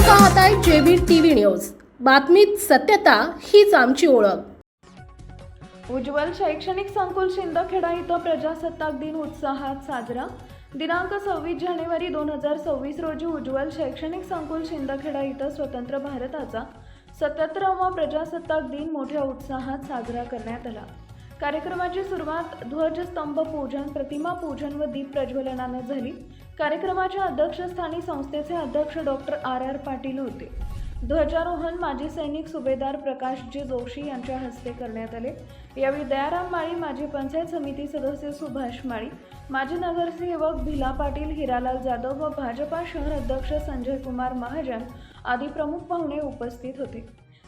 पाहताय JB TV news. बातमीत सत्यता हीच आमची ओळख। उज्ज्वल शैक्षणिक संकुल शिंदखेडा इथं प्रजासत्ताक दिन उत्साहात साजरा। दिनांक 26 जानेवारी 2026 रोजी उज्ज्वल शैक्षणिक संकुल शिंदखेडा इथं स्वतंत्र भारताचा 77वा प्रजासत्ताक दिन मोठ्या उत्साहात साजरा करण्यात आला। कार्यक्रमाची सुरुवात ध्वजस्तंभ पूजन, प्रतिमा पूजन व दीप प्रज्वलनाने झाली। कार्यक्रमाच्या अध्यक्षस्थानी संस्थेचे अध्यक्ष डॉक्टर आर पाटील होते। ध्वजारोहण माजी सैनिक सुभेदार प्रकाशजी जोशी यांच्या हस्ते करण्यात आले। यावेळी दयाराम माळी, माजी पंचायत समिती सदस्य सुभाष माळी, माजी नगरसेवक भिला पाटील, हिरालाल जाधव व भाजपा शहर अध्यक्ष संजय कुमार महाजन आदी प्रमुख पाहुणे उपस्थित होते।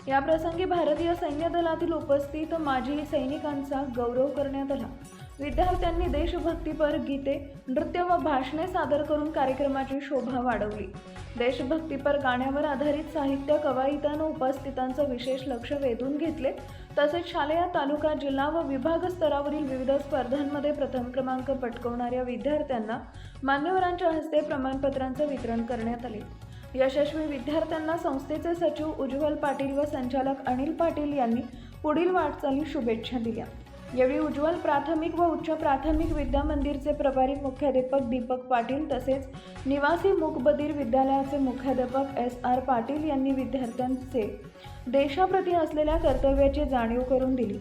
या प्रसंगी भारतीय सैन्य दलातील उपस्थित माजी सैनिकांचा गौरव करण्यात आला। विद्यार्थ्यांनी देशभक्तीपर गीते, नृत्य व भाषणे सादर करून कार्यक्रमाची शोभा वाढवली। देशभक्तीपर गाण्यावर आधारित साहित्य कवायतीनं उपस्थितांचं विशेष लक्ष वेधून घेतले। तसेच शालेय, तालुका, जिल्हा व विभाग स्तरावरील विविध स्पर्धांमध्ये प्रथम क्रमांक पटकावणाऱ्या विद्यार्थ्यांना मान्यवरांच्या हस्ते प्रमाणपत्रांचे वितरण करण्यात आले। यशस्वी विद्यार्थ्यांना संस्थेचे सचिव उज्ज्वल पाटील व संचालक अनिल पाटील यांनी पुढील वाटचालीस शुभेच्छा दिल्या। यावेळी उज्ज्वल प्राथमिक व उच्च प्राथमिक विद्या मंदिरचे प्रभारी मुख्याध्यापक दीपक पाटील तसेच निवासी मूकबधीर विद्यालयाचे मुख्याध्यापक SR पाटील यांनी विद्यार्थ्यांचे देशाप्रती असलेल्या कर्तव्याची जाणीव करून दिली।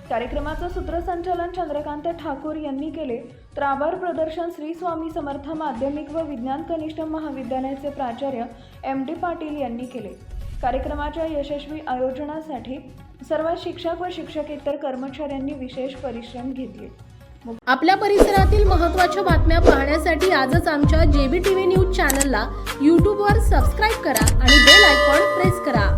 कार्यक्रमाचं सूत्रसंचालन चंद्रकांत ठाकूर यांनी केले, तर आभार प्रदर्शन श्री स्वामी समर्थ माध्यमिक व विज्ञान कनिष्ठ महाविद्यालयाचे प्राचार्य MD पाटील यांनी केले। कार्यक्रमाच्या यशस्वी आयोजनासाठी सर्व शिक्षक व शिक्षकेतर कर्मचाऱ्यांनी विशेष परिश्रम घेतले। आपल्या परिसरातील महत्त्वाच्या बातम्या पाहण्यासाठी आजच आमच्या जेबी टीव्ही न्यूज चॅनलला YouTube वर सबस्क्राइब करा आणि बेल आयकॉन प्रेस करा।